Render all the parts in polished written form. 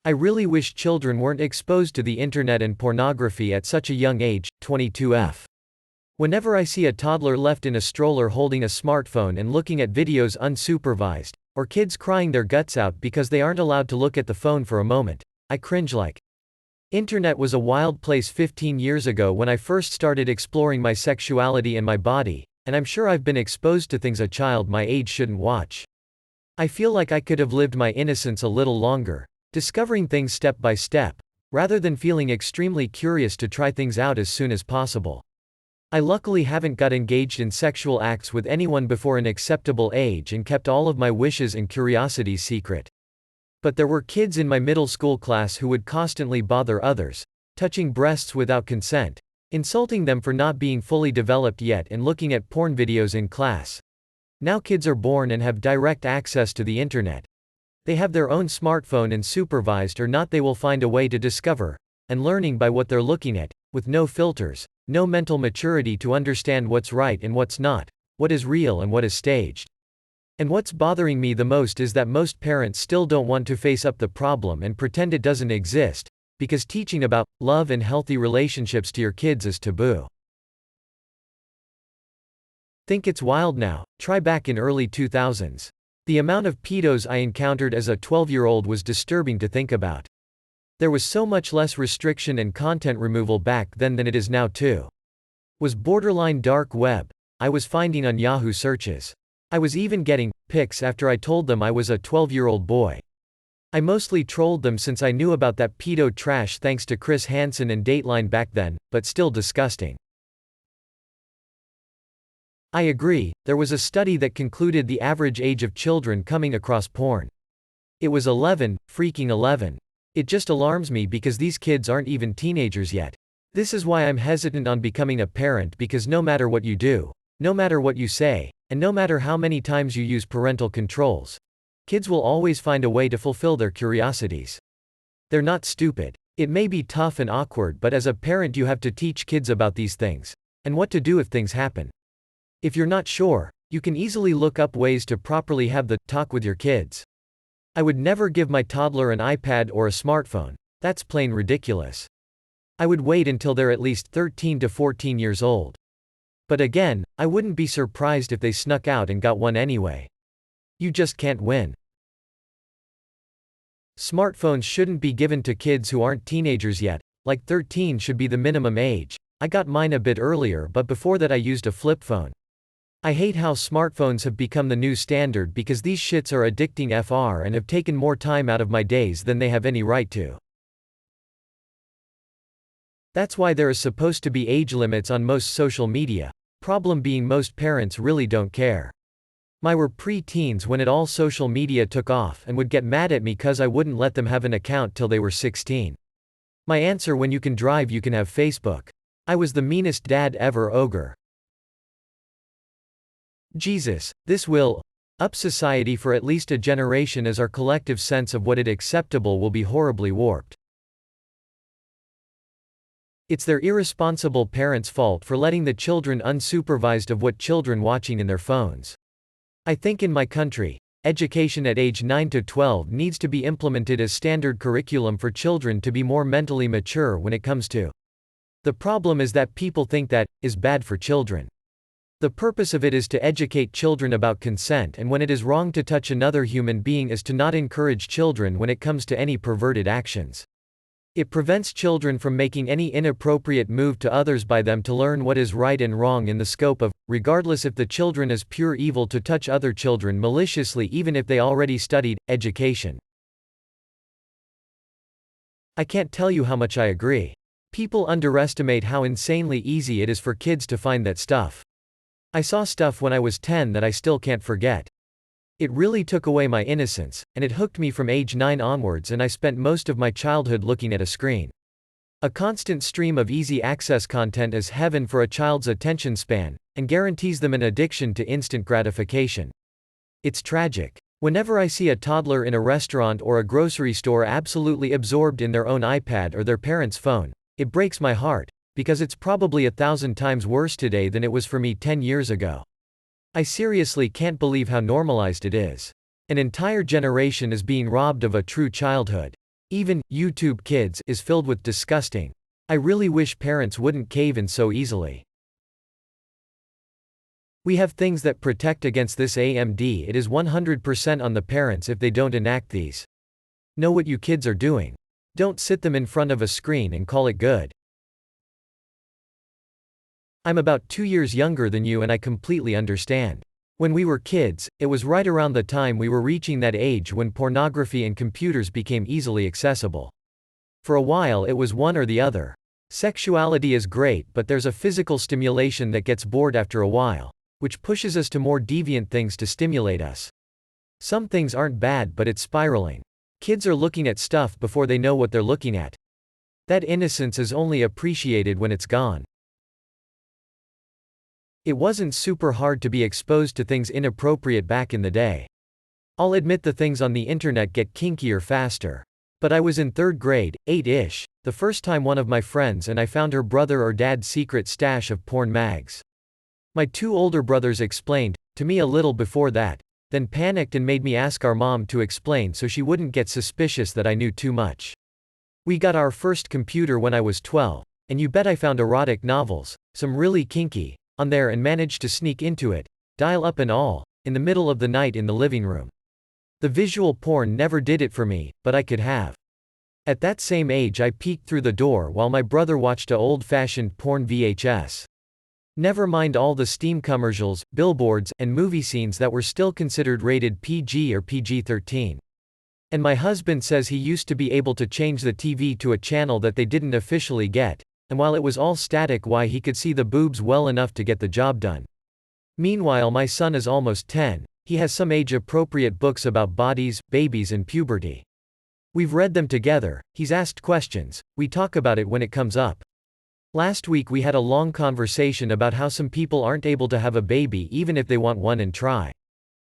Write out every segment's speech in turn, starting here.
I really wish children weren't exposed to the internet and pornography at such a young age. 22F. Whenever I see a toddler left in a stroller holding a smartphone and looking at videos unsupervised, or kids crying their guts out because they aren't allowed to look at the phone for a moment, I cringe like. Internet was a wild place 15 years ago when I first started exploring my sexuality and my body, and I'm sure I've been exposed to things a child my age shouldn't watch. I feel like I could have lived my innocence a little longer, discovering things step by step, rather than feeling extremely curious to try things out as soon as possible. I luckily haven't got engaged in sexual acts with anyone before an acceptable age and kept all of my wishes and curiosities secret. But there were kids in my middle school class who would constantly bother others, touching breasts without consent, insulting them for not being fully developed yet, and looking at porn videos in class. Now kids are born and have direct access to the internet. They have their own smartphone, and supervised or not, they will find a way to discover and learning by what they're looking at, with no filters, no mental maturity to understand what's right and what's not, what is real and what is staged. And what's bothering me the most is that most parents still don't want to face up the problem and pretend it doesn't exist, because teaching about love and healthy relationships to your kids is taboo. Think it's wild now? Try back in early 2000s. The amount of pedos I encountered as a 12-year-old was disturbing to think about. There was so much less restriction and content removal back then than it is now too. Was borderline dark web. I was finding on Yahoo searches. I was even getting pics after I told them I was a 12-year-old boy. I mostly trolled them since I knew about that pedo trash thanks to Chris Hansen and Dateline back then, but still disgusting. I agree, there was a study that concluded the average age of children coming across porn. It was 11, freaking 11. It just alarms me because these kids aren't even teenagers yet. This is why I'm hesitant on becoming a parent, because no matter what you do, no matter what you say, and no matter how many times you use parental controls, kids will always find a way to fulfill their curiosities. They're not stupid. It may be tough and awkward, but as a parent you have to teach kids about these things, and what to do if things happen. If you're not sure, you can easily look up ways to properly have the talk with your kids. I would never give my toddler an iPad or a smartphone. That's plain ridiculous. I would wait until they're at least 13 to 14 years old. But again, I wouldn't be surprised if they snuck out and got one anyway. You just can't win. Smartphones shouldn't be given to kids who aren't teenagers yet, like 13 should be the minimum age. I got mine a bit earlier, but before that I used a flip phone. I hate how smartphones have become the new standard, because these shits are addicting FR and have taken more time out of my days than they have any right to. That's why there is supposed to be age limits on most social media. Problem being, most parents really don't care. Mine were pre-teens when it all social media took off and would get mad at me cause I wouldn't let them have an account till they were 16. My answer: when you can drive you can have Facebook. I was the meanest dad ever, ogre. Jesus, this will up society for at least a generation, as our collective sense of what is acceptable will be horribly warped. It's their irresponsible parents' fault for letting the children unsupervised of what children watching in their phones. I think in my country, education at age 9 to 12 needs to be implemented as standard curriculum for children to be more mentally mature when it comes to. The problem is that people think that is bad for children. The purpose of it is to educate children about consent, and when it is wrong to touch another human being is to not encourage children when it comes to any perverted actions. It prevents children from making any inappropriate move to others by them to learn what is right and wrong in the scope of, regardless if the children is pure evil to touch other children maliciously, even if they already studied education. I can't tell you how much I agree. People underestimate how insanely easy it is for kids to find that stuff. I saw stuff when I was 10 that I still can't forget. It really took away my innocence, and it hooked me from age 9 onwards, and I spent most of my childhood looking at a screen. A constant stream of easy access content is heaven for a child's attention span, and guarantees them an addiction to instant gratification. It's tragic. Whenever I see a toddler in a restaurant or a grocery store absolutely absorbed in their own iPad or their parent's phone, it breaks my heart, because it's probably 1,000 times worse today than it was for me 10 years ago. I seriously can't believe how normalized it is. An entire generation is being robbed of a true childhood. Even YouTube Kids is filled with disgusting. I really wish parents wouldn't cave in so easily. We have things that protect against this AMD. It is 100% on the parents if they don't enact these. Know what you kids are doing. Don't sit them in front of a screen and call it good. I'm about 2 years younger than you and I completely understand. When we were kids, it was right around the time we were reaching that age when pornography and computers became easily accessible. For a while it was one or the other. Sexuality is great, but there's a physical stimulation that gets bored after a while, which pushes us to more deviant things to stimulate us. Some things aren't bad, but it's spiraling. Kids are looking at stuff before they know what they're looking at. That innocence is only appreciated when it's gone. It wasn't super hard to be exposed to things inappropriate back in the day. I'll admit the things on the internet get kinkier faster. But I was in 3rd grade, 8-ish, the first time one of my friends and I found her brother or dad's secret stash of porn mags. My 2 older brothers explained to me a little before that, then panicked and made me ask our mom to explain so she wouldn't get suspicious that I knew too much. We got our first computer when I was 12, and you bet I found erotic novels, some really kinky, on there and managed to sneak into it, dial up and all, in the middle of the night in the living room. The visual porn never did it for me, but I could have. At that same age I peeked through the door while my brother watched a old-fashioned porn VHS. Never mind all the Steam commercials, billboards, and movie scenes that were still considered rated PG or PG-13. And my husband says he used to be able to change the TV to a channel that they didn't officially get, and while it was all static, why he could see the boobs well enough to get the job done. Meanwhile my son is almost 10, he has some age-appropriate books about bodies, babies and puberty. We've read them together, he's asked questions, we talk about it when it comes up. Last week we had a long conversation about how some people aren't able to have a baby even if they want one and try.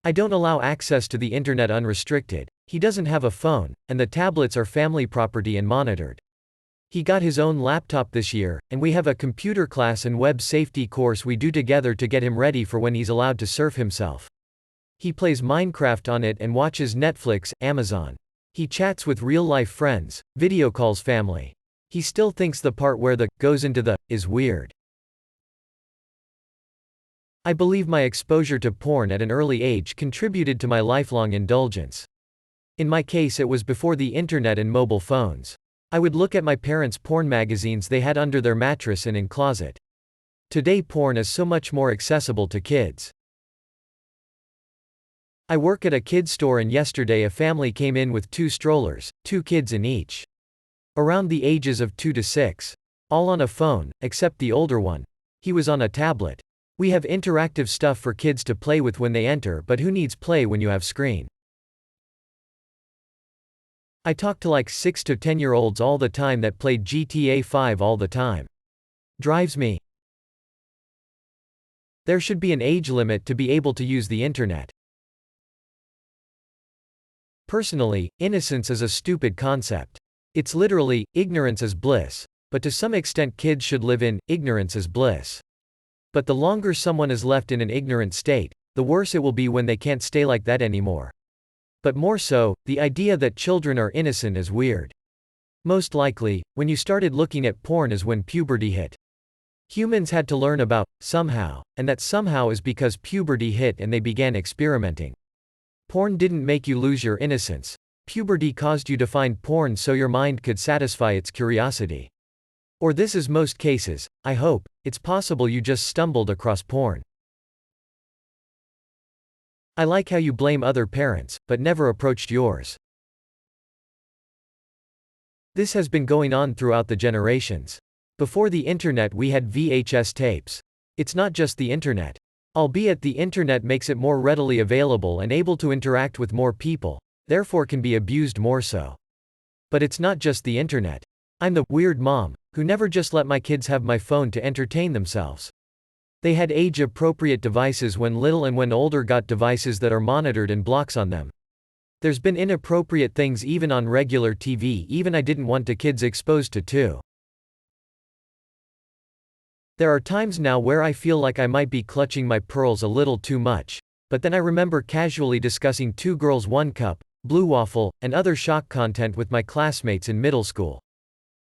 I don't allow access to the internet unrestricted, he doesn't have a phone, and the tablets are family property and monitored. He got his own laptop this year, and we have a computer class and web safety course we do together to get him ready for when he's allowed to surf himself. He plays Minecraft on it and watches Netflix, Amazon. He chats with real-life friends, video calls family. He still thinks the part where the goes into the is weird. I believe my exposure to porn at an early age contributed to my lifelong indulgence. In my case it was before the internet and mobile phones. I would look at my parents' porn magazines they had under their mattress and in closet. Today porn is so much more accessible to kids. I work at a kids store and yesterday a family came in with 2 strollers, 2 kids in each. Around the ages of 2 to 6. All on a phone, except the older one. He was on a tablet. We have interactive stuff for kids to play with when they enter, but who needs play when you have screen? I talk to like 6 to 10-year-olds all the time that played GTA 5 all the time. Drives me. There should be an age limit to be able to use the internet. Personally, innocence is a stupid concept. It's literally, ignorance is bliss. But to some extent kids should live in, ignorance is bliss. But the longer someone is left in an ignorant state, the worse it will be when they can't stay like that anymore. But more so, the idea that children are innocent is weird. Most likely, when you started looking at porn is when puberty hit. Humans had to learn about, somehow, and that somehow is because puberty hit and they began experimenting. Porn didn't make you lose your innocence. Puberty caused you to find porn so your mind could satisfy its curiosity. Or this is most cases, I hope, it's possible you just stumbled across porn. I like how you blame other parents, but never approached yours. This has been going on throughout the generations. Before the internet we had VHS tapes. It's not just the internet. Albeit the internet makes it more readily available and able to interact with more people, therefore can be abused more so. But it's not just the internet. I'm the weird mom who never just let my kids have my phone to entertain themselves. They had age-appropriate devices when little and when older got devices that are monitored and blocks on them. There's been inappropriate things even on regular TV even I didn't want the kids exposed to too. There are times now where I feel like I might be clutching my pearls a little too much, but then I remember casually discussing 2 girls 1 cup, Blue Waffle, and other shock content with my classmates in middle school.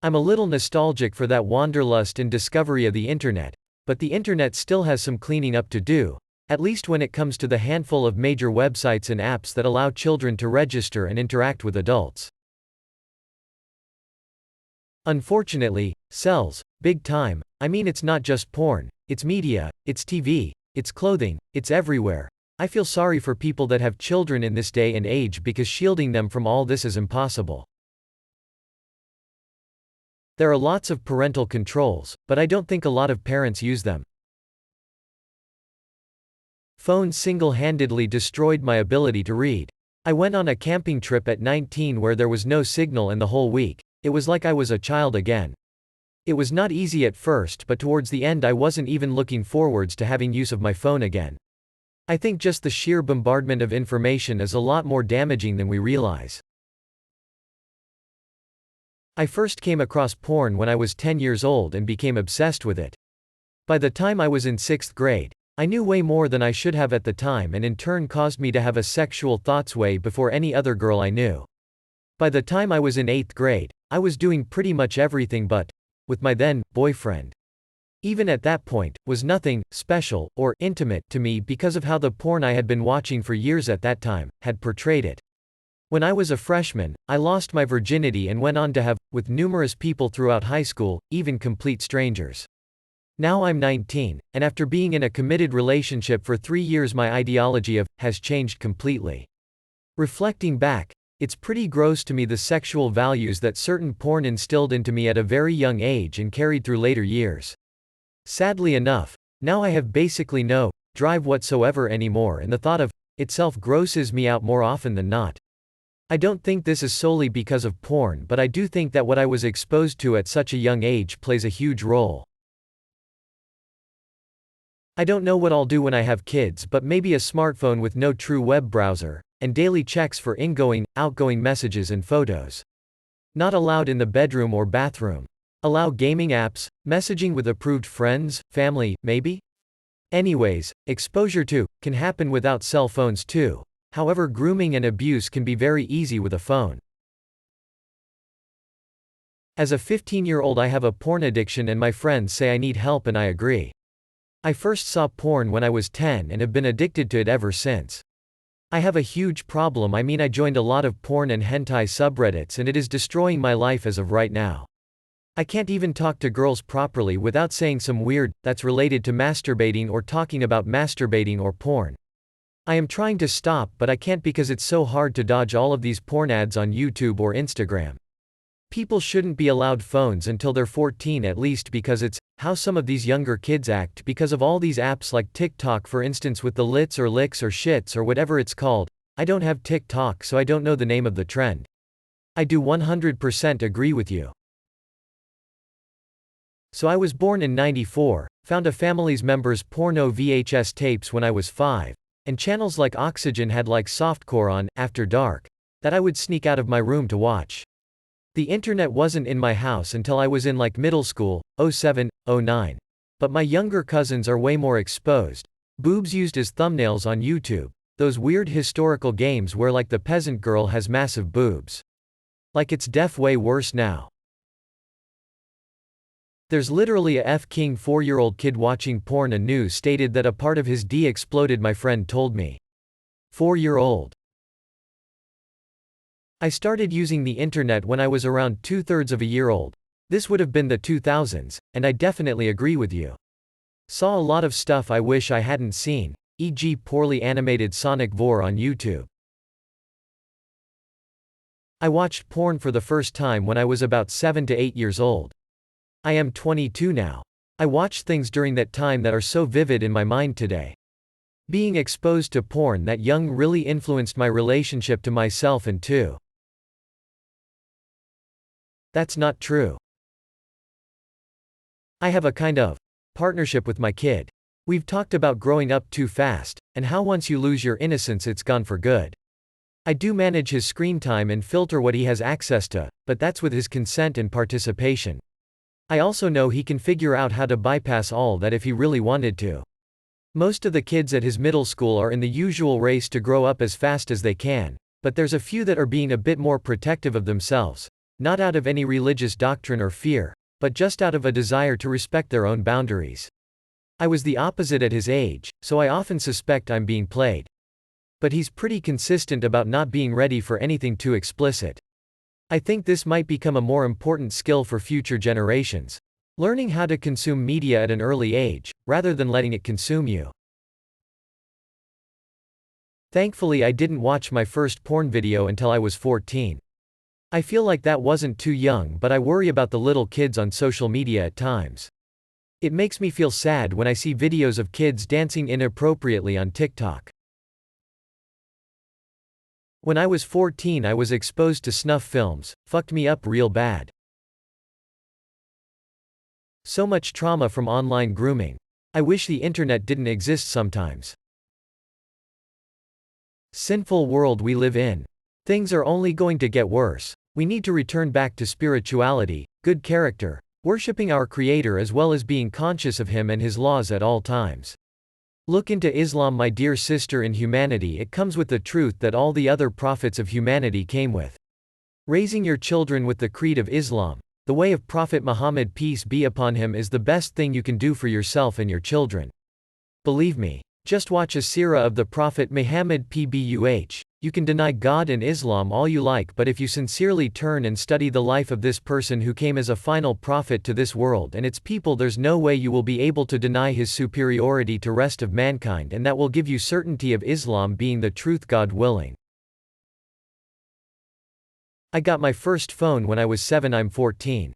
I'm a little nostalgic for that wanderlust and discovery of the internet, but the internet still has some cleaning up to do, at least when it comes to the handful of major websites and apps that allow children to register and interact with adults. Unfortunately, sells, big time. I mean, it's not just porn, it's media, it's TV, it's clothing, it's everywhere. I feel sorry for people that have children in this day and age because shielding them from all this is impossible. There are lots of parental controls, but I don't think a lot of parents use them. Phones single-handedly destroyed my ability to read. I went on a camping trip at 19 where there was no signal in the whole week. It was like I was a child again. It was not easy at first, but towards the end I wasn't even looking forwards to having use of my phone again. I think just the sheer bombardment of information is a lot more damaging than we realize. I first came across porn when I was 10 years old and became obsessed with it. By the time I was in 6th grade, I knew way more than I should have at the time, and in turn caused me to have a sexual thoughts way before any other girl I knew. By the time I was in 8th grade, I was doing pretty much everything but, with my then, boyfriend. Even at that point, was nothing special or intimate to me because of how the porn I had been watching for years at that time had portrayed it. When I was a freshman, I lost my virginity and went on to have, with numerous people throughout high school, even complete strangers. Now I'm 19, and after being in a committed relationship for 3 years, my ideology of has changed completely. Reflecting back, it's pretty gross to me the sexual values that certain porn instilled into me at a very young age and carried through later years. Sadly enough, now I have basically no drive whatsoever anymore, and the thought of itself grosses me out more often than not. I don't think this is solely because of porn, but I do think that what I was exposed to at such a young age plays a huge role. I don't know what I'll do when I have kids, but maybe a smartphone with no true web browser, and daily checks for ingoing, outgoing messages and photos. Not allowed in the bedroom or bathroom. Allow gaming apps, messaging with approved friends, family, maybe? Anyways, exposure to can happen without cell phones too. However, grooming and abuse can be very easy with a phone. As a 15-year-old, I have a porn addiction and my friends say I need help, and I agree. I first saw porn when I was 10 and have been addicted to it ever since. I have a huge problem. I mean, I joined a lot of porn and hentai subreddits and it is destroying my life as of right now. I can't even talk to girls properly without saying some weird that's related to masturbating or talking about masturbating or porn. I am trying to stop, but I can't because it's so hard to dodge all of these porn ads on YouTube or Instagram. People shouldn't be allowed phones until they're 14 at least, because it's how some of these younger kids act because of all these apps like TikTok, for instance, with the lits or licks or shits or whatever it's called. I don't have TikTok, so I don't know the name of the trend. I do 100% agree with you. So I was born in '94, found a family's members' porno VHS tapes when I was 5, and channels like Oxygen had like softcore on, after dark, that I would sneak out of my room to watch. The internet wasn't in my house until I was in like middle school, 07, 09. But my younger cousins are way more exposed. Boobs used as thumbnails on YouTube. Those weird historical games where like the peasant girl has massive boobs. Like it's def way worse now. There's literally a F-king 4-year-old kid watching porn. A news stated that a part of his D exploded, my friend told me. 4-year-old. I started using the internet when I was around 2/3 of a year old. This would have been the 2000s, and I definitely agree with you. Saw a lot of stuff I wish I hadn't seen, e.g. poorly animated Sonic Vor on YouTube. I watched porn for the first time when I was about 7 to 8 years old. I am 22 now. I watched things during that time that are so vivid in my mind today. Being exposed to porn that young really influenced my relationship to myself and to. That's not true. I have a kind of partnership with my kid. We've talked about growing up too fast, and how once you lose your innocence it's gone for good. I do manage his screen time and filter what he has access to, but that's with his consent and participation. I also know he can figure out how to bypass all that if he really wanted to. Most of the kids at his middle school are in the usual race to grow up as fast as they can, But there's a few that are being a bit more protective of themselves. Not out of any religious doctrine or fear, but just out of a desire to respect their own boundaries. I was the opposite at his age, so I often suspect I'm being played. But he's pretty consistent about not being ready for anything too explicit. I think this might become a more important skill for future generations. Learning how to consume media at an early age, rather than letting it consume you. Thankfully, I didn't watch my first porn video until I was 14. I feel like that wasn't too young, but I worry about the little kids on social media at times. It makes me feel sad when I see videos of kids dancing inappropriately on TikTok. When I was 14, I was exposed to snuff films, fucked me up real bad. So much trauma from online grooming. I wish the internet didn't exist sometimes. Sinful world we live in. Things are only going to get worse. We need to return back to spirituality, good character, worshipping our Creator as well as being conscious of Him and His laws at all times. Look into Islam, my dear sister. In humanity, it comes with the truth that all the other prophets of humanity came with. Raising your children with the creed of Islam, the way of Prophet Muhammad, peace be upon him, is the best thing you can do for yourself and your children. Believe me. Just watch a seerah of the Prophet Muhammad pbuh. You can deny God and Islam all you like, but if you sincerely turn and study the life of this person who came as a final prophet to this world and its people, there's no way you will be able to deny his superiority to rest of mankind, and that will give you certainty of Islam being the truth, God willing. I got my first phone when I was 7. I'm 14.